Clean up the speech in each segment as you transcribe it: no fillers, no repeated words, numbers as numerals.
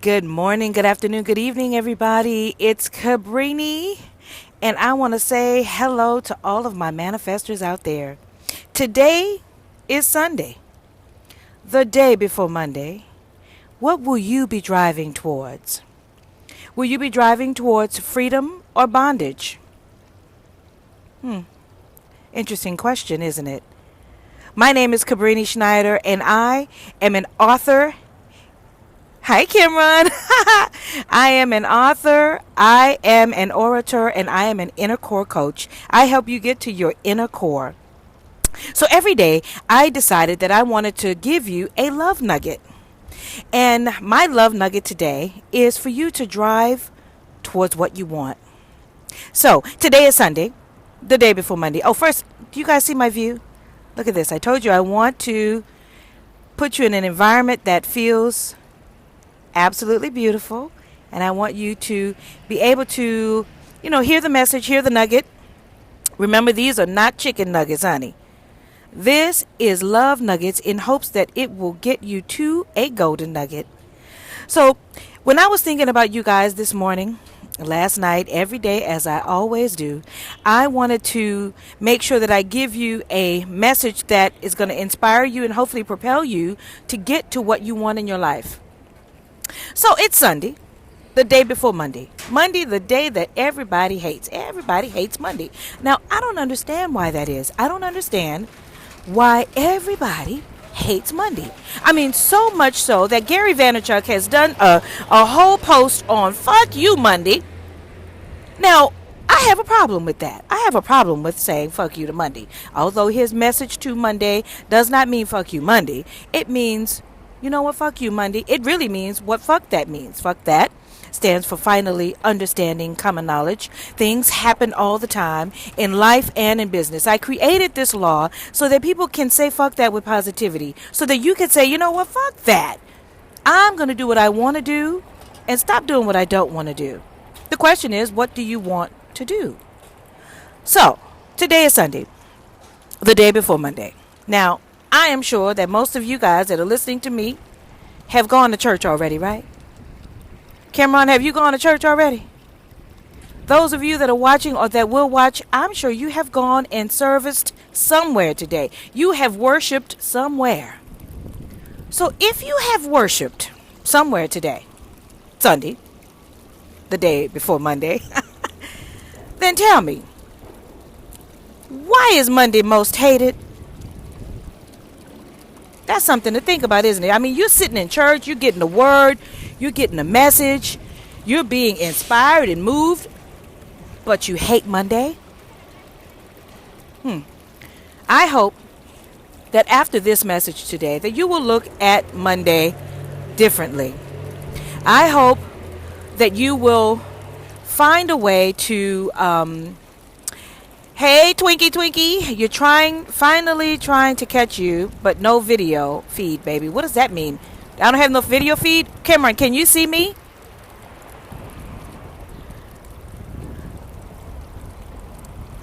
Good morning, good afternoon, good evening, everybody. It's Cabrini, and I want to say hello to all of my manifestors out there. Today is Sunday, the day before Monday. What will you be driving towards? Will you be driving towards freedom or bondage? Interesting question, isn't it? My name is Cabrini Schneider, and I am an author. Hi, Cameron. I am an author, I am an orator, and I am an inner core coach. I help you get to your inner core. So every day, I decided that I wanted to give you a love nugget. And my love nugget today is for you to drive towards what you want. So today is Sunday, the day before Monday. Oh, first, do you guys see my view? Look at this. I told you I want to put you in an environment that feels absolutely beautiful, and I want you to be able to, hear the message, hear the nugget. Remember, these are not chicken nuggets, honey. This is love nuggets in hopes that it will get you to a golden nugget. So when I was thinking about you guys this morning, last night, every day, as I always do, I wanted to make sure that I give you a message that is going to inspire you and hopefully propel you to get to what you want in your life. So it's Sunday, the day before Monday. Monday, the day that everybody hates. Everybody hates Monday. Now, I don't understand why that is. I don't understand why everybody hates Monday. I mean, so much so that Gary Vaynerchuk has done a whole post on fuck you Monday. Now, I have a problem with that. I have a problem with saying fuck you to Monday. Although his message to Monday does not mean fuck you Monday. It means, you know what, fuck you Monday. It really means what fuck that means. Fuck that stands for finally understanding common knowledge. Things happen all the time in life and in business. I created this law so that people can say fuck that with positivity. So that you can say, you know what, fuck that. I'm going to do what I want to do and stop doing what I don't want to do. The question is, what do you want to do? So, today is Sunday, the day before Monday. Now, I am sure that most of you guys that are listening to me have gone to church already, right? Cameron, have you gone to church already? Those of you that are watching or that will watch, I'm sure you have gone and serviced somewhere today. You have worshiped somewhere. So if you have worshiped somewhere today, Sunday, the day before Monday, then tell me, why is Monday most hated? That's something to think about, isn't it? I mean, you're sitting in church, you're getting the word, you're getting the message, you're being inspired and moved, but you hate Monday? I hope that after this message today, that you will look at Monday differently. I hope that you will find a way to hey, Twinkie, you're finally trying to catch you, but no video feed, baby. What does that mean? I don't have no video feed? Cameron, can you see me?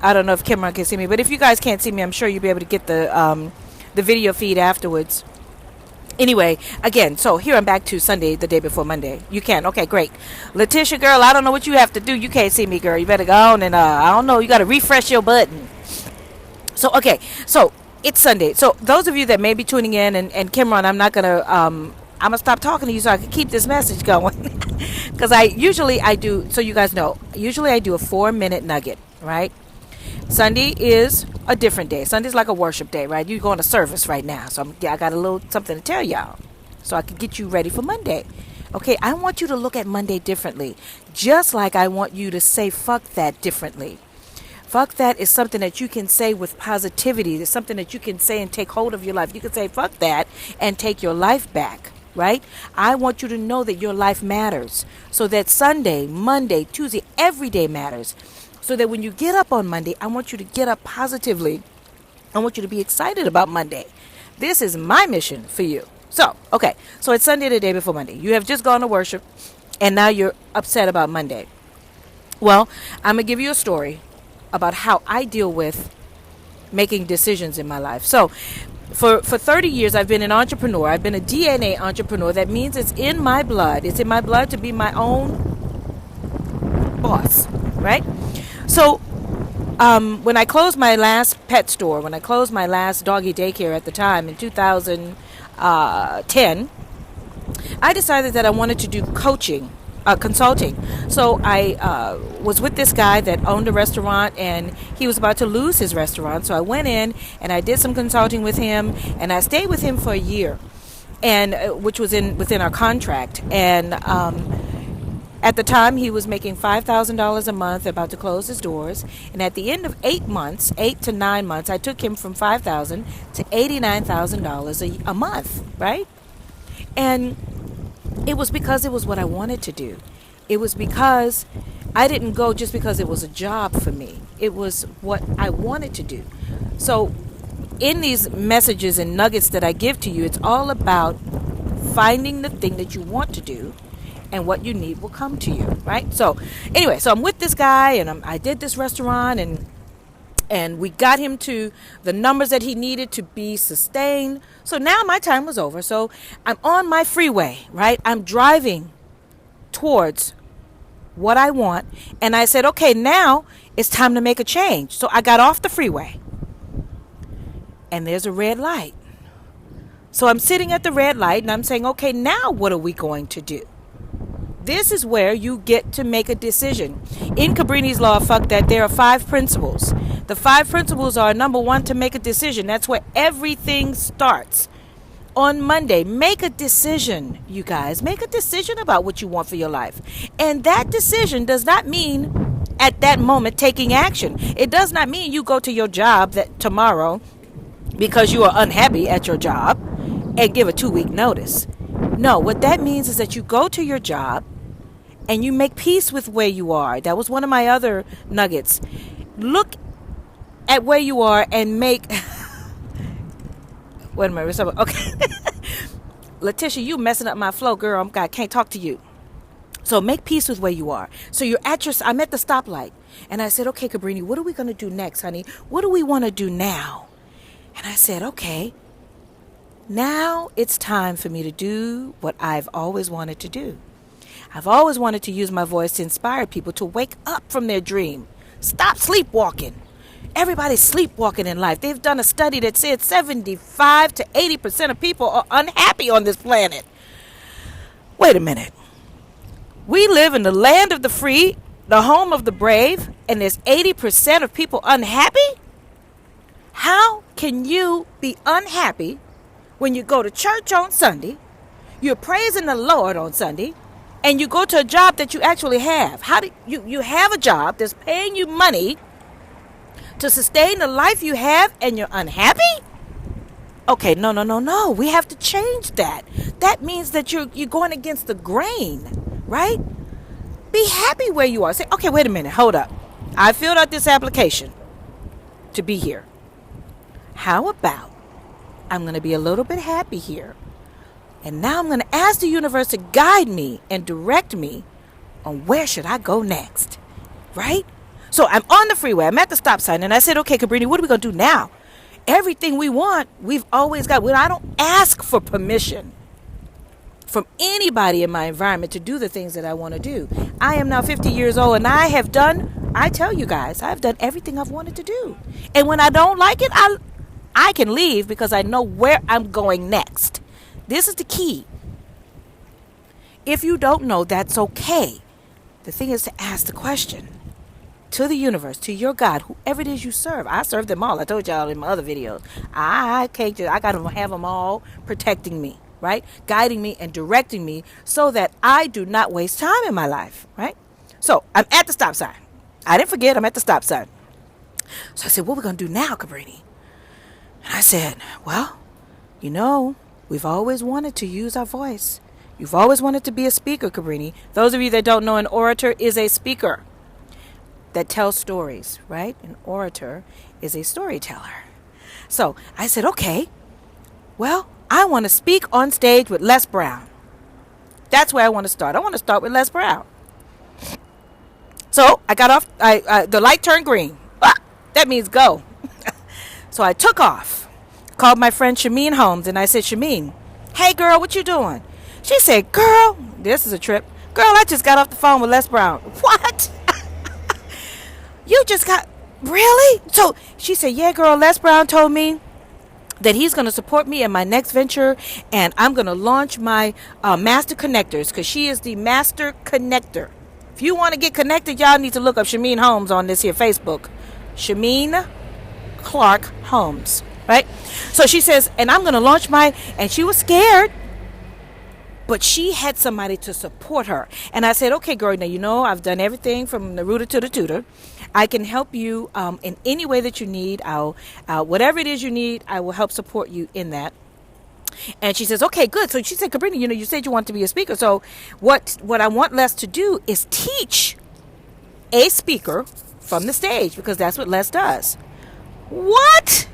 I don't know if Cameron can see me, but if you guys can't see me, I'm sure you'll be able to get the video feed afterwards. Anyway, again, so here I'm back to Sunday, the day before Monday. You can. Okay, great. Letitia, girl, I don't know what you have to do. You can't see me, girl. You better go on and, I don't know, you got to refresh your button. So, okay, so it's Sunday. So those of you that may be tuning in, and Cameron, I'm not going to, I'm going to stop talking to you so I can keep this message going. Because I do, so you guys know, usually I do a 4-minute nugget, right? Sunday is a different day. Sunday's like a worship day, right? You're going to service right now. So I got a little something to tell y'all so I can get you ready for Monday. Okay, I want you to look at Monday differently. Just like I want you to say fuck that differently. Fuck that is something that you can say with positivity. It's something that you can say and take hold of your life. You can say fuck that and take your life back, right? I want you to know that your life matters. So that Sunday, Monday, Tuesday, every day matters. So that when you get up on Monday, I want you to get up positively. I want you to be excited about Monday. This is my mission for you. So, okay. So it's Sunday, the day before Monday. You have just gone to worship, and now you're upset about Monday. Well, I'm going to give you a story about how I deal with making decisions in my life. So, For 30 years, I've been an entrepreneur. I've been a DNA entrepreneur. That means it's in my blood. It's in my blood to be my own boss, right? So when I closed my last pet store, when I closed my last doggy daycare at the time in 2010, I decided that I wanted to do consulting. So I was with this guy that owned a restaurant, and he was about to lose his restaurant. So I went in and I did some consulting with him, and I stayed with him for a year, and which was within our contract. And at the time, he was making $5,000 a month, about to close his doors. And at the end of 8 to 9 months, I took him from $5,000 to $89,000 a month, right? And it was because it was what I wanted to do. It was because I didn't go just because it was a job for me. It was what I wanted to do. So in these messages and nuggets that I give to you, it's all about finding the thing that you want to do, and what you need will come to you, right? So anyway, so I'm with this guy, and I did this restaurant, and we got him to the numbers that he needed to be sustained. So now my time was over. So I'm on my freeway, right? I'm driving towards what I want. And I said, okay, now it's time to make a change. So I got off the freeway, and there's a red light. So I'm sitting at the red light, and I'm saying, okay, now what are we going to do? This is where you get to make a decision. In Cabrini's Law of F.U.C.K, there are 5 principles. The 5 principles are, number 1, to make a decision. That's where everything starts. On Monday, make a decision, you guys. Make a decision about what you want for your life. And that decision does not mean at that moment taking action. It does not mean you go to your job tomorrow because you are unhappy at your job and give a 2-week notice. No, what that means is that you go to your job and you make peace with where you are. That was one of my other nuggets. Look at where you are and make... Wait a minute. Okay. Letitia, you messing up my flow, girl. I can't talk to you. So make peace with where you are. So I'm at the stoplight. And I said, okay, Cabrini, what are we going to do next, honey? What do we want to do now? And I said, okay, now it's time for me to do what I've always wanted to do. I've always wanted to use my voice to inspire people to wake up from their dream. Stop sleepwalking. Everybody's sleepwalking in life. They've done a study that said 75 to 80% of people are unhappy on this planet. Wait a minute. We live in the land of the free, the home of the brave, and there's 80% of people unhappy? How can you be unhappy when you go to church on Sunday, you're praising the Lord on Sunday, and you go to a job that you actually have? How do you have a job that's paying you money to sustain the life you have, and you're unhappy? Okay, no. We have to change that. That means that you're going against the grain, right? Be happy where you are. Say, okay, wait a minute, hold up. I filled out this application to be here. How about I'm going to be a little bit happy here, and now I'm going to ask the universe to guide me and direct me on where should I go next, right? So I'm on the freeway. I'm at the stop sign, and I said, okay, Cabrini, what are we going to do now? Everything we want, we've always got. When I don't ask for permission from anybody in my environment to do the things that I want to do. I am now 50 years old, and I tell you guys, I've done everything I've wanted to do. And when I don't like it, I can leave because I know where I'm going next. This is the key. If you don't know, that's okay. The thing is to ask the question to the universe, to your God, whoever it is you serve. I serve them all. I told y'all in my other videos. I got to have them all protecting me, right? Guiding me and directing me so that I do not waste time in my life, right? So I'm at the stop sign. I didn't forget I'm at the stop sign. So I said, what are we going to do now, Cabrini? And I said, well, we've always wanted to use our voice. You've always wanted to be a speaker, Cabrini. Those of you that don't know, an orator is a speaker that tells stories, right? An orator is a storyteller. So I said, okay, well, I want to speak on stage with Les Brown. That's where I want to start. I want to start with Les Brown. So I got off. The light turned green. That means go. So I took off. called my friend Shameen Holmes, and I said, Shameen, hey girl, what you doing? She said, girl, this is a trip. Girl, I just got off the phone with Les Brown. What? You just got, really? So she said, yeah, girl, Les Brown told me that he's going to support me in my next venture, and I'm going to launch my master connectors, because she is the master connector. If you want to get connected, y'all need to look up Shameen Holmes on this here Facebook. Shameen Clark Holmes, right? So she says, and I'm going to launch my, and she was scared, but she had somebody to support her. And I said, okay, girl, now you know I've done everything from the rooter to the tutor. I can help you in any way that you need. Whatever it is you need, I will help support you in that. And she says, okay, good. So she said, Cabrini, you said you want to be a speaker. So what I want Les to do is teach a speaker from the stage, because that's what Les does. What?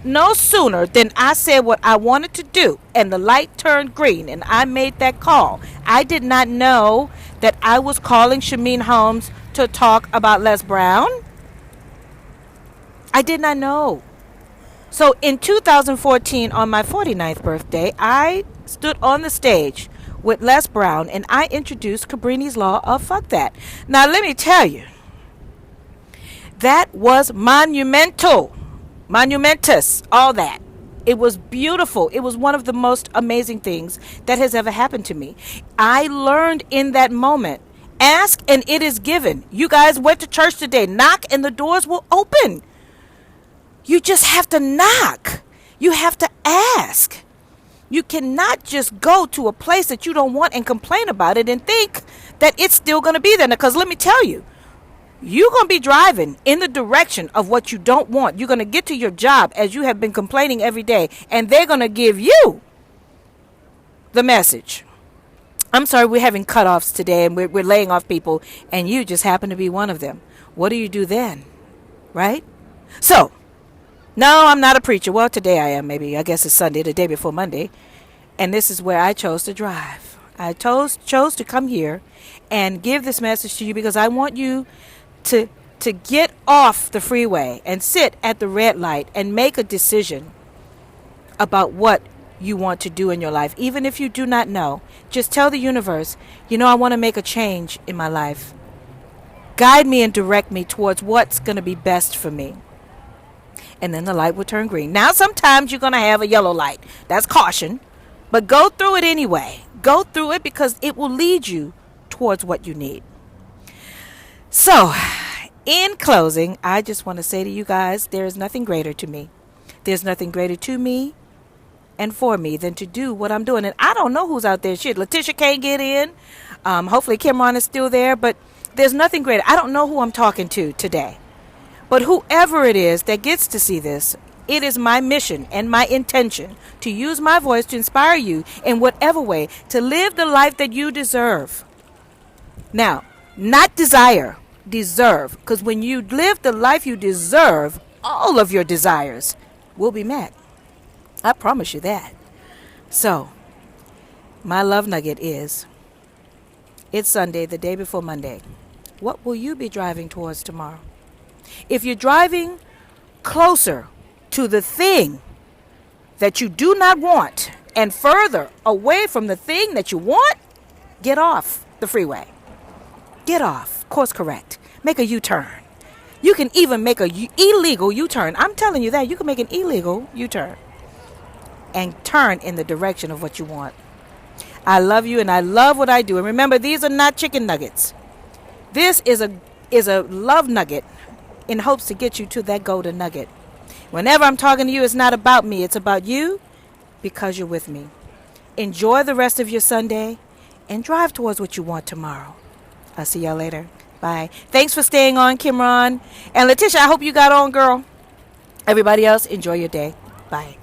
No sooner than I said what I wanted to do and the light turned green and I made that call. I did not know that I was calling Shameen Holmes to talk about Les Brown. I did not know. So in 2014, on my 49th birthday, I stood on the stage with Les Brown and I introduced Cabrini's Law of Fuck That. Now let me tell you, that was monumental. Monumentous, all that. It was beautiful. It was one of the most amazing things that has ever happened to me. I learned in that moment, ask and it is given. You guys went to church today. Knock and the doors will open. You just have to knock. You have to ask. You cannot just go to a place that you don't want and complain about it and think that it's still going to be there. Because let me tell you, you're going to be driving in the direction of what you don't want. You're going to get to your job as you have been complaining every day, and they're going to give you the message. I'm sorry, we're having cutoffs today, and we're laying off people, and you just happen to be one of them. What do you do then? Right? So, no, I'm not a preacher. Well, today I am, maybe. I guess it's Sunday, the day before Monday. And this is where I chose to drive. I chose to come here and give this message to you because I want you to get off the freeway and sit at the red light and make a decision about what you want to do in your life. Even if you do not know, just tell the universe, I want to make a change in my life. Guide me and direct me towards what's going to be best for me. And then the light will turn green. Now, sometimes you're going to have a yellow light. That's caution. But go through it anyway. Go through it because it will lead you towards what you need. So, in closing, I just want to say to you guys, there is nothing greater to me. There's nothing greater to me and for me than to do what I'm doing. And I don't know who's out there. Shit, Letitia can't get in. Hopefully Cameron is still there. But there's nothing greater. I don't know who I'm talking to today. But whoever it is that gets to see this, it is my mission and my intention to use my voice to inspire you in whatever way to live the life that you deserve. Now, not desire, deserve. Because when you live the life you deserve, all of your desires will be met. I promise you that. So, my love nugget is, it's Sunday, the day before Monday. What will you be driving towards tomorrow? If you're driving closer to the thing that you do not want and further away from the thing that you want, get off the freeway. Get off. Course correct. Make a U-turn. You can even make a illegal U-turn. I'm telling you that. You can make an illegal U-turn and turn in the direction of what you want. I love you and I love what I do. And remember, these are not chicken nuggets. This is a love nugget in hopes to get you to that golden nugget. Whenever I'm talking to you, it's not about me. It's about you because you're with me. Enjoy the rest of your Sunday and drive towards what you want tomorrow. I'll see y'all later. Bye. Thanks for staying on, Kimron. And Letitia, I hope you got on, girl. Everybody else, enjoy your day. Bye.